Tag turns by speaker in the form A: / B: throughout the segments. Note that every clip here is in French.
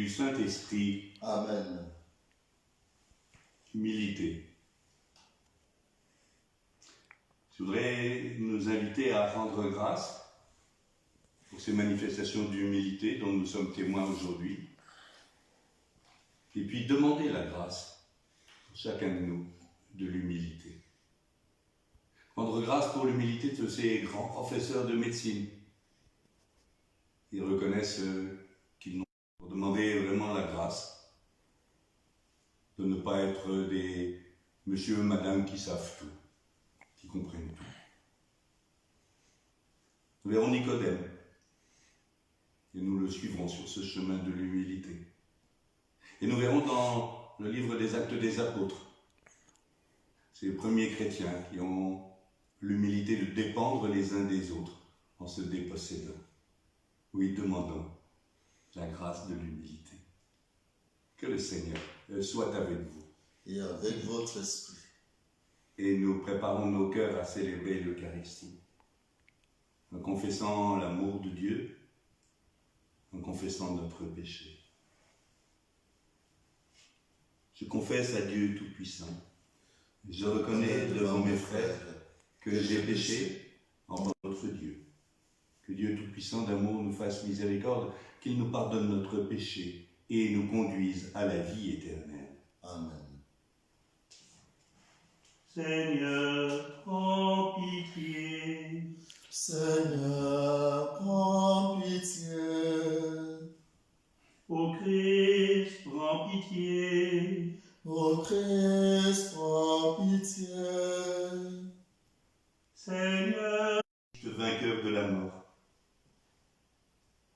A: du Saint-Esprit.
B: Amen.
A: Humilité. Je voudrais nous inviter à rendre grâce pour ces manifestations d'humilité dont nous sommes témoins aujourd'hui. Et puis demander la grâce pour chacun de nous de l'humilité. Rendre grâce pour l'humilité de ces grands professeurs de médecine. Ils reconnaissent qu'ils n'ont pas pour demander vraiment la grâce de ne pas être des monsieur et madame qui savent tout, qui comprennent tout. Nous verrons Nicodème et nous le suivrons sur ce chemin de l'humilité. Et nous verrons dans le livre des Actes des Apôtres ces premiers chrétiens qui ont l'humilité de dépendre les uns des autres en se dépossédant. Oui, demandons la grâce de l'humilité. Que le Seigneur soit avec vous.
B: Et avec votre esprit.
A: Et nous préparons nos cœurs à célébrer l'Eucharistie, en confessant l'amour de Dieu, en confessant notre péché. Je confesse à Dieu Tout-Puissant. Je reconnais devant mes frères que j'ai péché envers notre Dieu. Que Dieu Tout-Puissant d'amour nous fasse miséricorde, qu'il nous pardonne notre péché et nous conduise à la vie éternelle.
B: Amen.
C: Seigneur, prends pitié.
B: Seigneur, prends pitié.
C: Ô Christ, prends pitié.
B: Ô Christ, prends pitié.
C: Seigneur,
A: Vainqueur de la mort.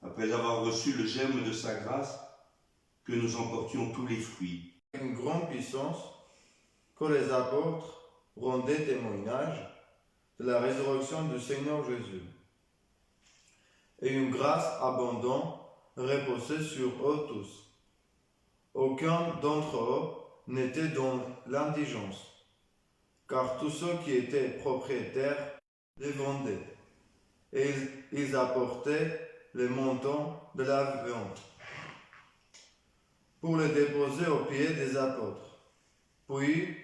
A: Après avoir reçu le germe de sa grâce, que nous emportions tous les fruits.
D: Une grande puissance que les apôtres rendaient témoignage de la résurrection du Seigneur Jésus. Et une grâce abondante reposait sur eux tous. Aucun d'entre eux n'était dans l'indigence, car tous ceux qui étaient propriétaires les vendaient, et ils apportaient les montants de la vente pour les déposer aux pieds des apôtres. Puis,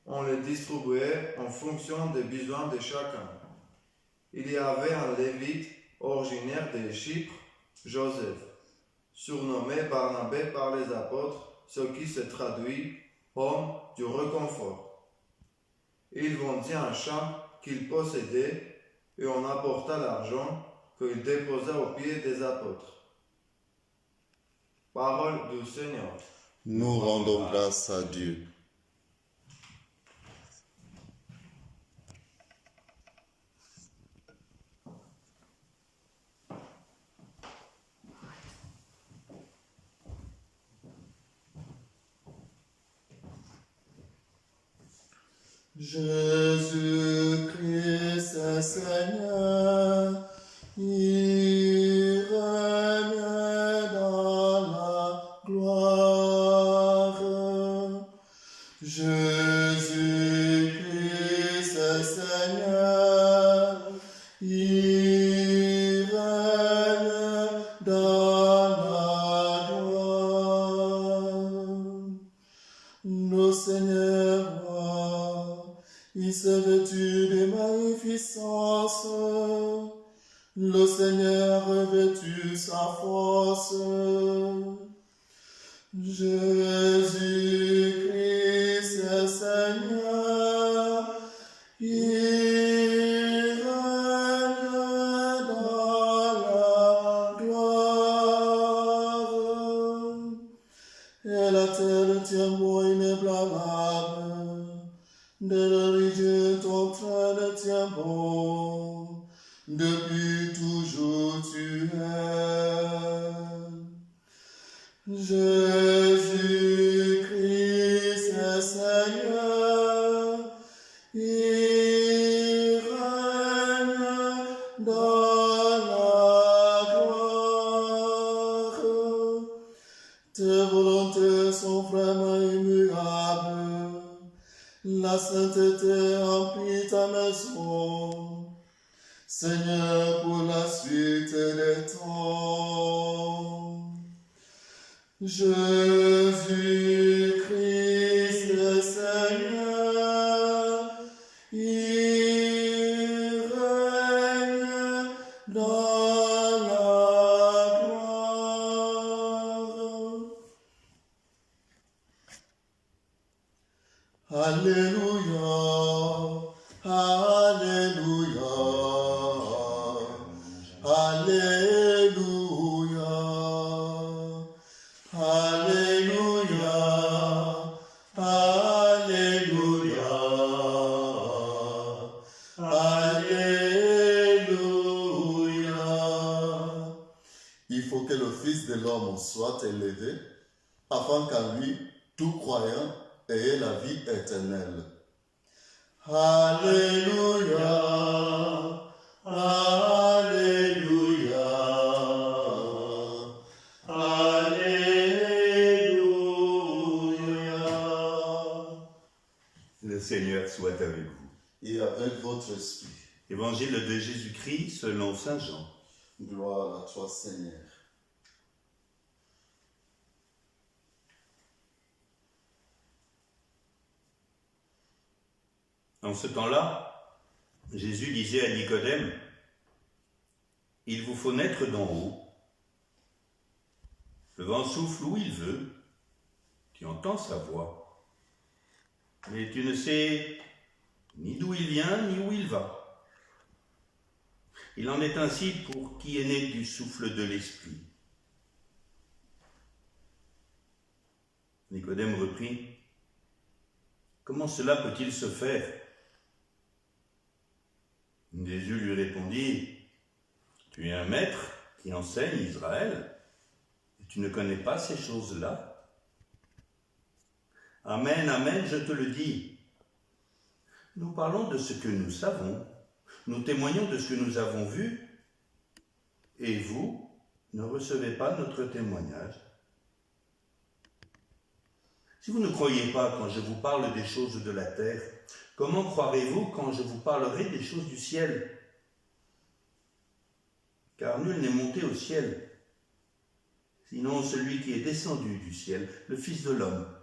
D: on les distribuait en fonction des besoins de chacun. Il y avait un lévite originaire de Chypre, Joseph, surnommé Barnabé par les apôtres, ce qui se traduit « homme du réconfort ». Il vendit un champ qu'il possédait et on apporta l'argent qu'il déposa aux pieds des apôtres. Parole du Seigneur.
B: Nous rendons grâce à Dieu. Jésus-Christ est Seigneur, il règne dans la gloire. Jésus-Christ est Seigneur, il règne dans la gloire. Nos Seigneurs, il s'est vêtu de magnificence. Le Seigneur revêtu sa force. Jésus-Christ est Seigneur. Il règne dans la gloire. Et la terre tient bon inébranlable. De l'origine, ton trône tient bon, depuis toujours tu es. Jésus-Christ est Seigneur, il règne dans la gloire. Tes volontés sont vraiment immuables. La sainteté remplit ta maison, Seigneur, pour la suite des temps. Jésus-Christ le Seigneur, il règne dans la gloire. Alléluia, Alléluia, Alléluia, Alléluia, Alléluia, Alléluia. Il faut que le Fils de l'homme soit élevé, afin qu'en lui, tout croyant ait la vie éternelle. Alléluia, Alléluia, Alléluia.
A: Le Seigneur soit avec vous.
B: Et avec votre esprit,
A: Évangile de Jésus-Christ selon saint Jean.
B: gloire à toi Seigneur.
A: En ce temps-là, Jésus disait à Nicodème, « Il vous faut naître d'en haut. Le vent souffle où il veut, tu entends sa voix, mais tu ne sais ni d'où il vient, ni où il va. Il en est ainsi pour qui est né du souffle de l'Esprit. » Nicodème reprit, « Comment cela peut-il se faire ?» Jésus lui répondit, « Tu es un maître qui enseigne Israël, et tu ne connais pas ces choses-là. Amen, amen, je te le dis. Nous parlons de ce que nous savons, nous témoignons de ce que nous avons vu, et vous ne recevez pas notre témoignage. Si vous ne croyez pas quand je vous parle des choses de la terre, comment croirez-vous quand je vous parlerai des choses du ciel? Car nul n'est monté au ciel, sinon celui qui est descendu du ciel, le Fils de l'homme.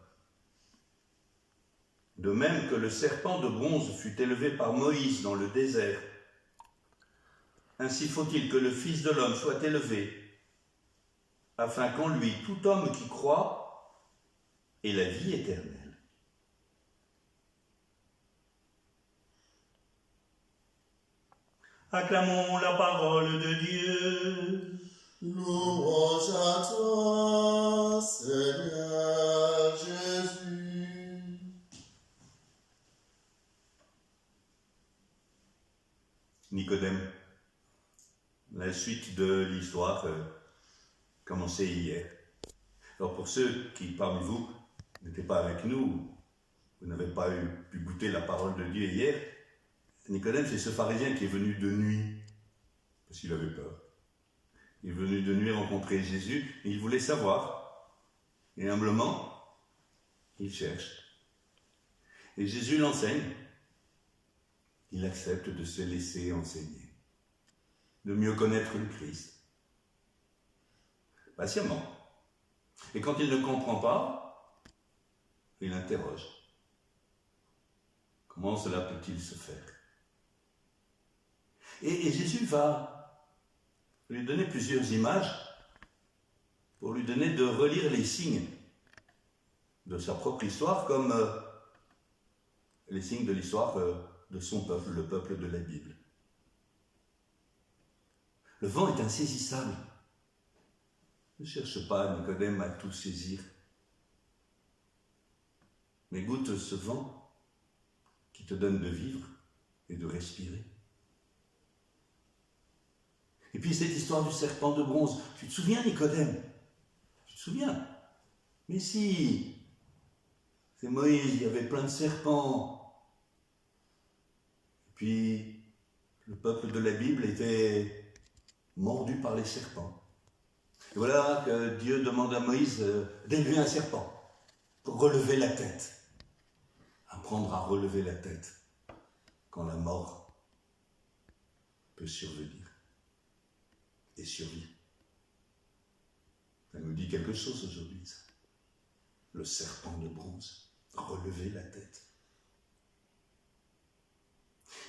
A: De même que le serpent de bronze fut élevé par Moïse dans le désert, ainsi faut-il que le Fils de l'homme soit élevé, afin qu'en lui tout homme qui croit ait la vie éternelle.
C: Acclamons la parole de Dieu.
B: Louange à toi, Seigneur Jésus.
A: Nicodème, la suite de l'histoire commençait hier. Alors pour ceux qui parmi vous n'étaient pas avec nous, vous n'avez pas pu goûter la parole de Dieu hier, Nicodème, c'est ce pharisien qui est venu de nuit, parce qu'il avait peur. Il est venu de nuit rencontrer Jésus, et il voulait savoir. Et humblement, il cherche. Et Jésus l'enseigne. Il accepte de se laisser enseigner, de mieux connaître le Christ. Patiemment. Et quand il ne comprend pas, il interroge. Comment cela peut-il se faire ? Et Jésus va lui donner plusieurs images pour lui donner de relire les signes de sa propre histoire comme les signes de l'histoire de son peuple, le peuple de la Bible. Le vent est insaisissable. Ne cherche pas, Nicodème, à tout saisir. Mais goûte ce vent qui te donne de vivre et de respirer. Et puis cette histoire du serpent de bronze, tu te souviens, Nicodème? Tu te souviens? Mais si, c'est Moïse, il y avait plein de serpents. Et puis, le peuple de la Bible était mordu par les serpents. Et voilà que Dieu demande à Moïse d'élever un serpent pour relever la tête. Apprendre à relever la tête quand la mort peut survenir et survivre. Ça nous dit quelque chose aujourd'hui, ça. Le serpent de bronze, relever la tête.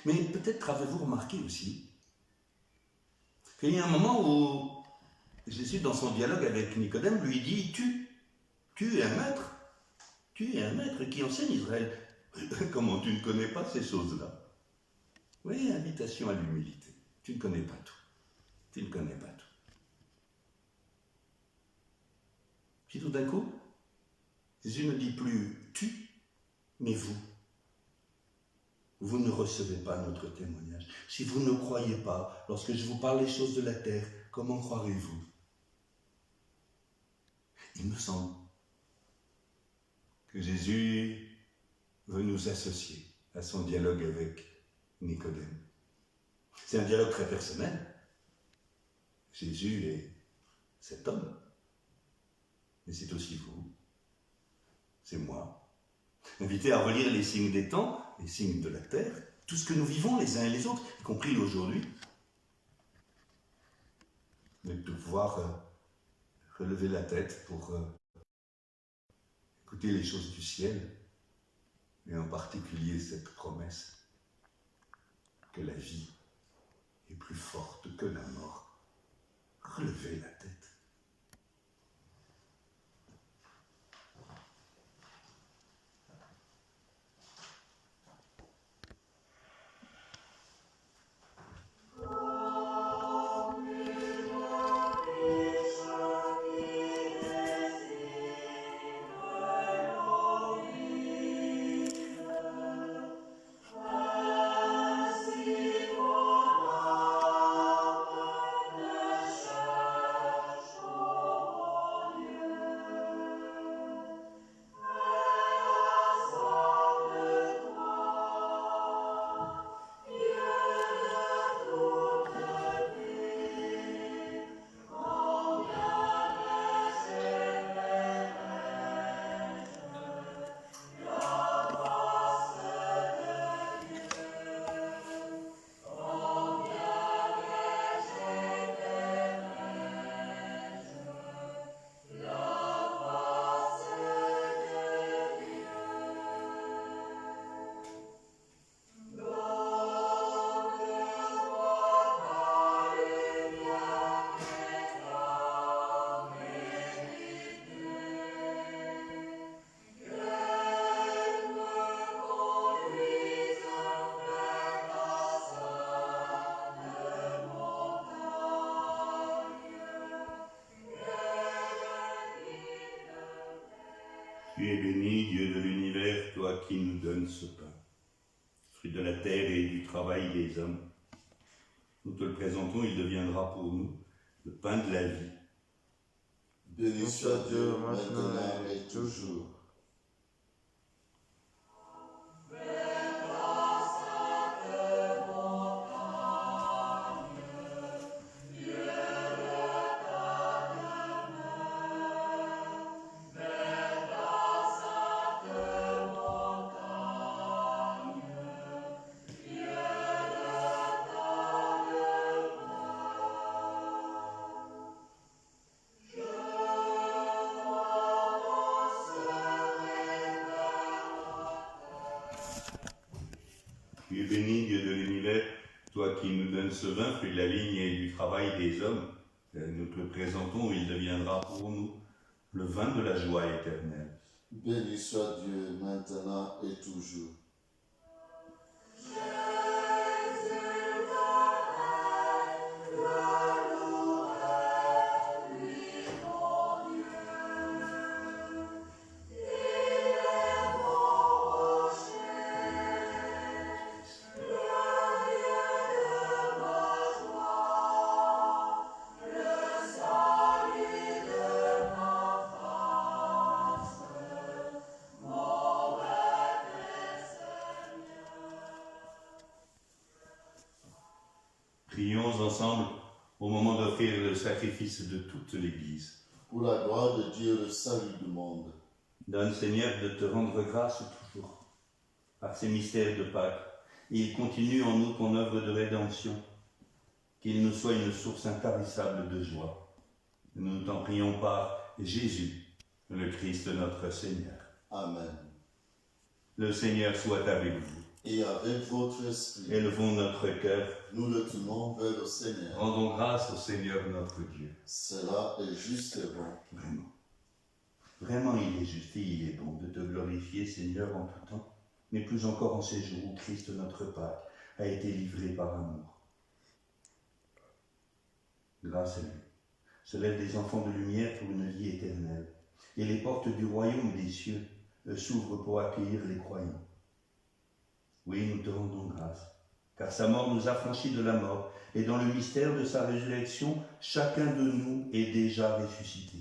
A: Mais peut-être avez-vous remarqué aussi qu'il y a un moment où Jésus, dans son dialogue avec Nicodème, lui dit « Tu es un maître qui enseigne Israël. Comment tu ne connais pas ces choses-là » Oui, invitation à l'humilité. Tu ne connais pas tout. Tu ne connais pas tout. Puis tout d'un coup, Jésus ne dit plus « tu », mais « vous ». Vous ne recevez pas notre témoignage. Si vous ne croyez pas, lorsque je vous parle des choses de la terre, comment croirez-vous? Il me semble que Jésus veut nous associer à son dialogue avec Nicodème. C'est un dialogue très personnel. Jésus est cet homme, mais c'est aussi vous, c'est moi. Invité à relire les signes des temps, les signes de la terre, tout ce que nous vivons les uns et les autres, y compris aujourd'hui, mais de pouvoir relever la tête pour écouter les choses du ciel, et en particulier cette promesse que la vie est plus forte que la mort. Relevez la tête. Tu es béni, Dieu de l'univers, toi qui nous donnes ce pain, fruit de la terre et du travail des hommes. Nous te le présentons, il deviendra pour nous le pain de la vie.
B: Béni soit Dieu maintenant et toujours.
A: Tu es béni, Dieu de l'univers, toi qui nous donnes ce vin, fruit de la vigne et du travail des hommes. Nous te le présentons, il deviendra pour nous le vin de la joie éternelle.
B: Béni soit Dieu maintenant et toujours.
A: Prions ensemble au moment d'offrir le sacrifice de toute l'Église.
B: Pour la gloire de Dieu, le salut du monde.
A: Donne, Seigneur, de te rendre grâce toujours par ces mystères de Pâques. Il continue en nous ton œuvre de rédemption, qu'il nous soit une source intarissable de joie. Nous t'en prions par Jésus, le Christ notre Seigneur.
B: Amen.
A: Le Seigneur soit avec vous.
B: Et avec votre esprit,
A: Élevons notre cœur.
B: nous le tournons vers le Seigneur.
A: Rendons grâce au Seigneur notre Dieu.
B: Cela est juste et bon.
A: Vraiment. Vraiment, il est juste et il est bon de te glorifier, Seigneur, en tout temps, mais plus encore en ces jours où Christ, notre Pâque, a été livré par amour. Grâce à lui, se lèvent des enfants de lumière pour une vie éternelle, et les portes du royaume des cieux s'ouvrent pour accueillir les croyants. Oui, nous te rendons grâce, car sa mort nous a franchis de la mort, et dans le mystère de sa résurrection, chacun de nous est déjà ressuscité.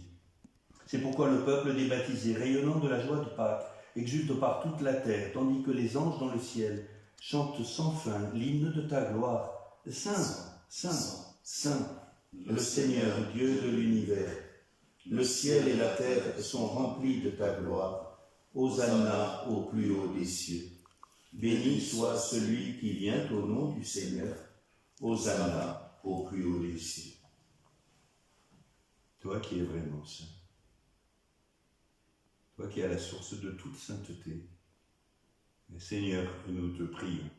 A: C'est pourquoi le peuple des baptisés, rayonnant de la joie de Pâques, exulte par toute la terre, tandis que les anges dans le ciel chantent sans fin l'hymne de ta gloire. Saint, Saint, Saint, le Seigneur, Dieu de l'univers. Le ciel et la terre sont remplis de ta gloire. Hosanna au plus haut des cieux. Béni soit celui qui vient au nom du Seigneur. Hosanna au plus haut des cieux. Toi qui es vraiment saint, toi qui es à la source de toute sainteté, Seigneur, nous te prions.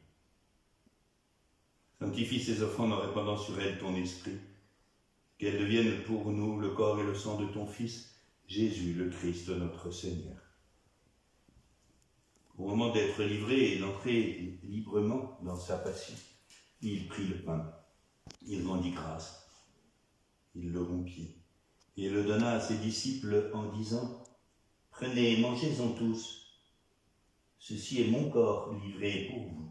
A: Sanctifie ces offrandes en répandant sur elles ton esprit, qu'elles deviennent pour nous le corps et le sang de ton Fils, Jésus le Christ notre Seigneur. Au moment d'être livré et d'entrer librement dans sa passion, il prit le pain, il rendit grâce, il le rompit et le donna à ses disciples en disant « Prenez et mangez-en tous, ceci est mon corps livré pour vous. »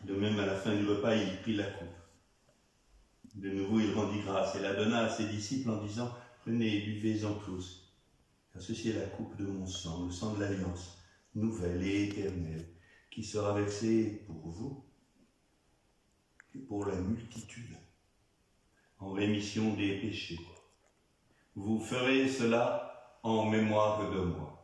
A: De même, à la fin du repas, il prit la coupe. De nouveau, il rendit grâce et la donna à ses disciples en disant « Prenez et buvez-en tous, car ceci est la coupe de mon sang, le sang de l'alliance, nouvelle et éternelle, qui sera versée pour vous et pour la multitude, en rémission des péchés. Vous ferez cela en mémoire de moi. »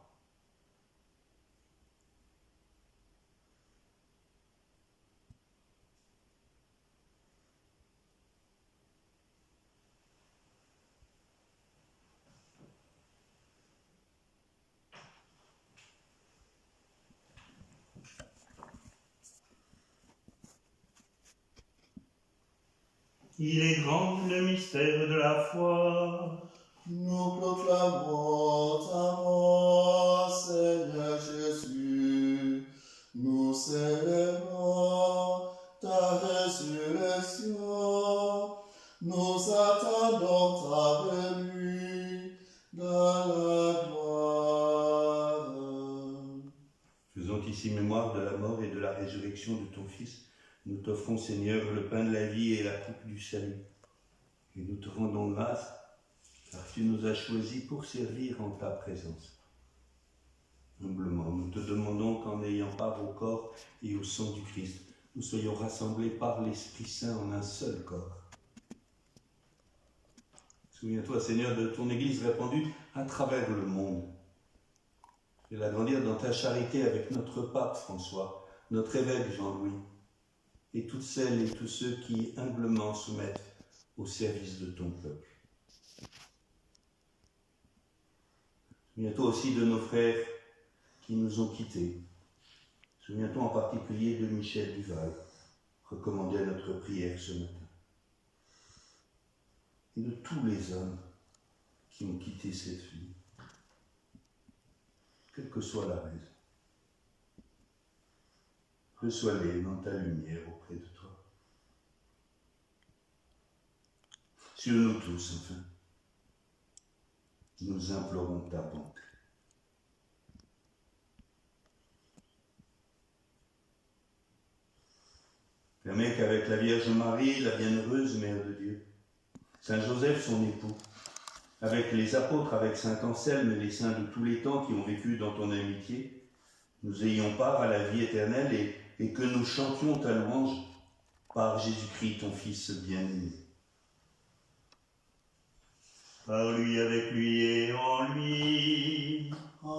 C: Il est grand le mystère de la foi.
B: Nous proclamons ta mort, Seigneur Jésus. Nous célébrons ta résurrection. Nous attendons ta venue dans la gloire.
A: Faisons ici mémoire de la mort et de la résurrection de ton Fils. Nous t'offrons, Seigneur, le pain de la vie et la coupe du salut. Et nous te rendons grâce, car tu nous as choisis pour servir en ta présence. Humblement, nous te demandons qu'en ayant part au corps et au sang du Christ, nous soyons rassemblés par l'Esprit Saint en un seul corps. Souviens-toi, Seigneur, de ton Église répandue à travers le monde. Et l'agrandir dans ta charité avec notre pape François, notre évêque Jean-Louis, et toutes celles et tous ceux qui humblement se mettent au service de ton peuple. Souviens-toi aussi de nos frères qui nous ont quittés. Souviens-toi en particulier de Michel Duval, recommandé à notre prière ce matin. Et de tous les hommes qui ont quitté cette vie, quelle que soit la raison. Reçois-les dans ta lumière auprès de toi. Sur nous tous, enfin, nous implorons ta bonté. Permets qu'avec la Vierge Marie, la bienheureuse Mère de Dieu, Saint Joseph, son époux, avec les apôtres, avec Saint Anselme et les saints de tous les temps qui ont vécu dans ton amitié, nous ayons part à la vie éternelle et que nous chantions ta louange par Jésus-Christ, ton Fils bien-aimé.
C: Par lui, avec lui et en lui.
B: Amen.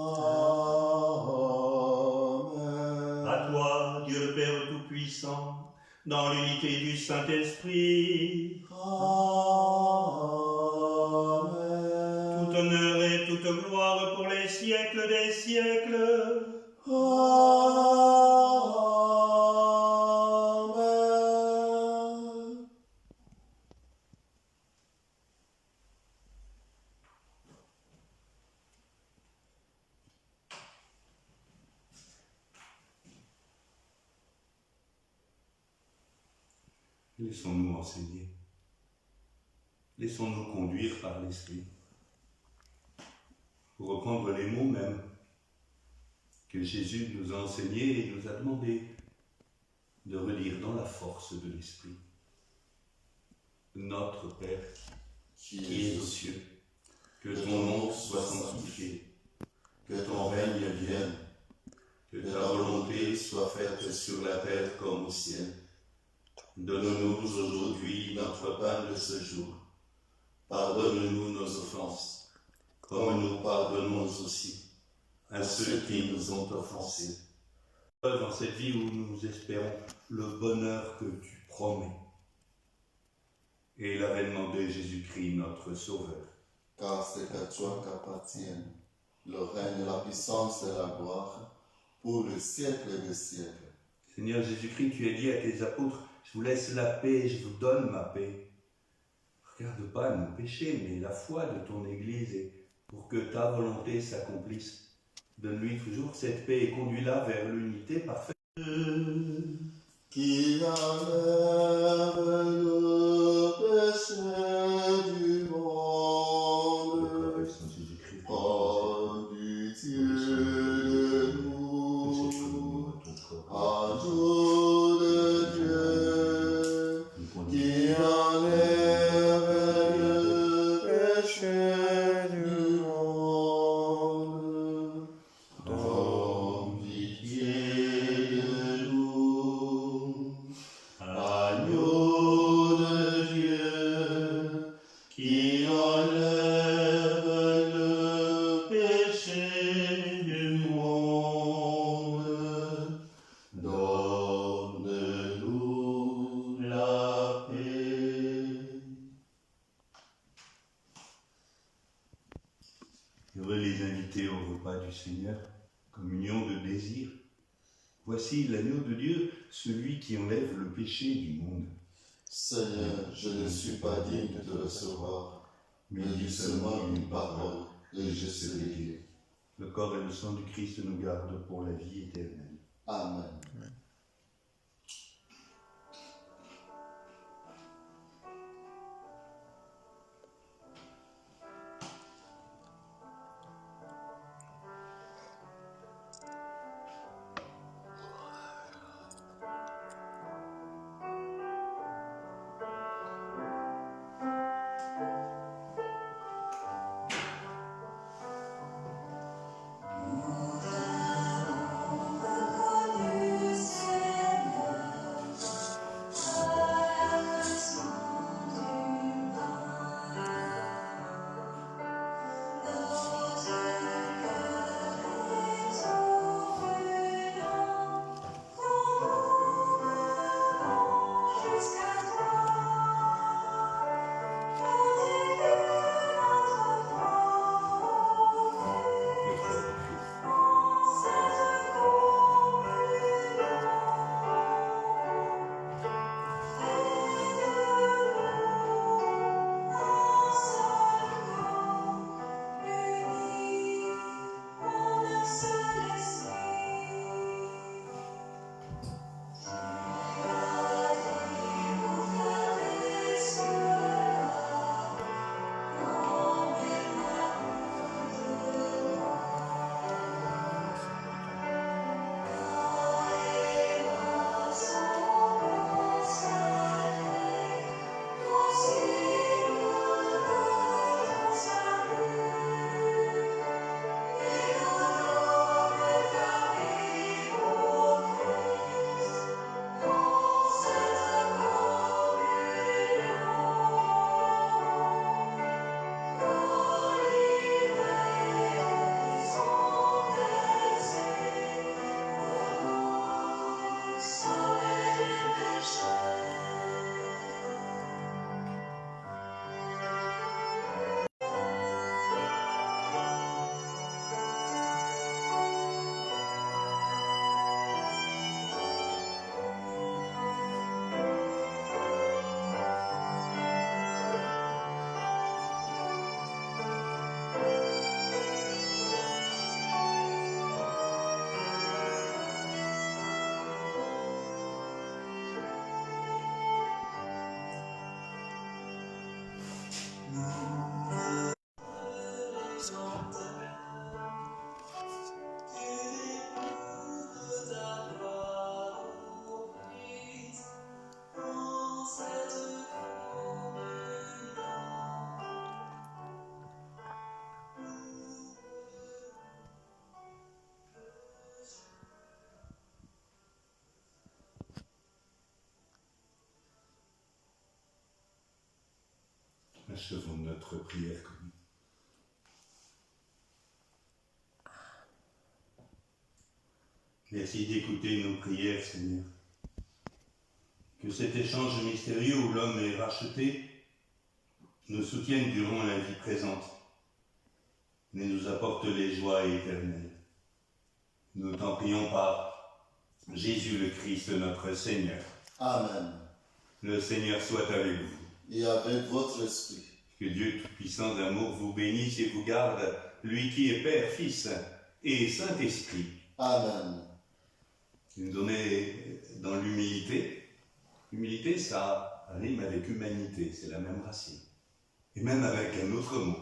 C: À toi, Dieu le Père Tout-Puissant, dans l'unité du Saint-Esprit,
B: Amen.
C: tout honneur et toute gloire pour les siècles des siècles.
B: Amen.
A: Laissons-nous enseigner. Laissons-nous conduire par l'Esprit. Pour reprendre les mots même que Jésus nous a enseignés et nous a demandé de relire dans la force de l'Esprit. Notre Père, qui es aux cieux, que ton nom soit sanctifié, que ton règne vienne, que ta volonté soit faite sur la terre comme au ciel. Donne-nous aujourd'hui notre pain de ce jour. Pardonne-nous nos offenses, comme nous pardonnons aussi à ceux qui nous ont offensés. Dans cette vie où nous espérons le bonheur que tu promets et l'avènement de Jésus-Christ, notre Sauveur.
B: Car c'est à toi qu'appartiennent le règne, la puissance et la gloire pour le siècle des siècles.
A: Seigneur Jésus-Christ, tu as dit à tes apôtres, je vous laisse la paix, je vous donne ma paix. Regarde pas nos péchés, mais la foi de ton Église, et pour que ta volonté s'accomplisse. Donne-lui toujours cette paix et conduis-la vers l'unité parfaite.
B: Qui enlève le péché du monde, prends du Dieu de nous, ajout de Dieu, qui enlève le péché du monde, prends pitié de nous, agneau de Dieu, qui enlève le péché du monde, donne-nous la paix.
A: Heureux les invités au repas du Seigneur, communion de désir. Voici l'agneau de Dieu, celui qui enlève le péché du monde.
B: Seigneur, je ne suis pas digne de te recevoir, mais dis seulement une parole et je serai guéri.
A: Le corps et le sang du Christ nous gardent pour la vie éternelle.
B: Amen.
E: Saint
A: achevons notre prière commune. Merci d'écouter nos prières, Seigneur. Que cet échange mystérieux où l'homme est racheté nous soutienne durant la vie présente, mais nous apporte les joies éternelles. Nous t'en prions par Jésus le Christ, notre Seigneur.
B: Amen.
A: Le Seigneur soit avec vous.
B: Et avec votre esprit.
A: Que Dieu Tout-Puissant d'amour vous bénisse et vous garde, lui qui est Père, Fils et Saint-Esprit.
B: Amen.
A: On est dans l'humilité. L'humilité, ça rime avec humanité, c'est la même racine. Et même avec un autre mot,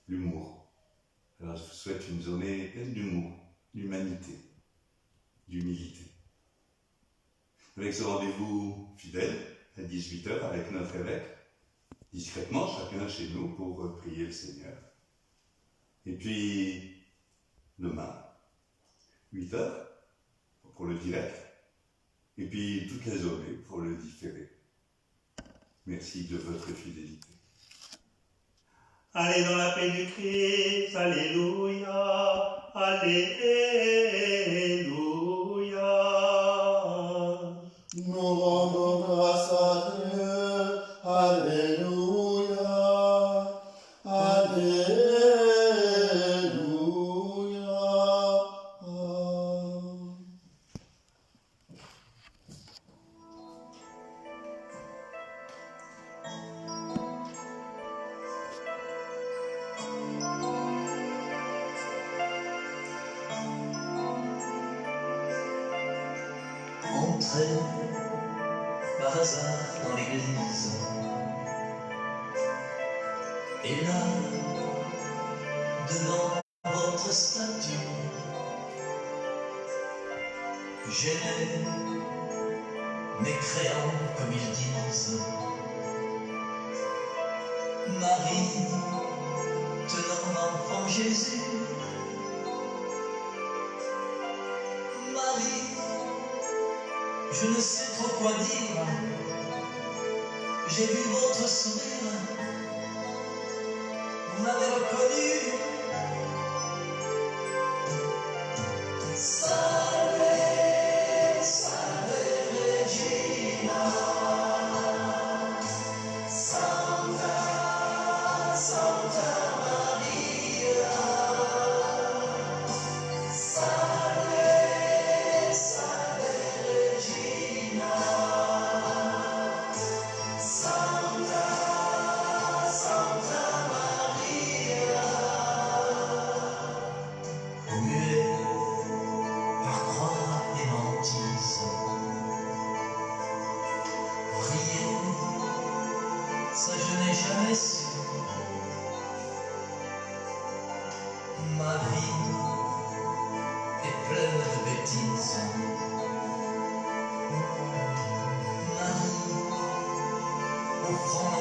A: l'humour. Alors je vous souhaite une journée pleine d'humour, d'humanité, d'humilité. Avec ce rendez-vous fidèle, à 18h avec notre évêque, discrètement, chacun chez nous, pour prier le Seigneur. Et puis, demain, 8h, pour le direct, et puis toute la journée pour le différé. Merci de votre fidélité.
C: Allez dans la paix du Christ, alléluia, alléluia.
B: Nous rendons grâce à Dieu. Alléluia. Alléluia.
E: Entrez par hasard dans l'église, et là, devant votre statue, gênés, mécréants comme ils disent, Marie, tenant l'enfant Jésus, Marie, je ne sais trop quoi dire. J'ai vu votre sourire. Vous m'avez reconnu. Salve, salve Regina. Santa, Santa Maria. Salve, salve Regina. Santa, Santa Maria. Muet par croix et mentise, prier, ça je n'ai jamais su. Ma vie est pleine de bêtises. Marie, offrant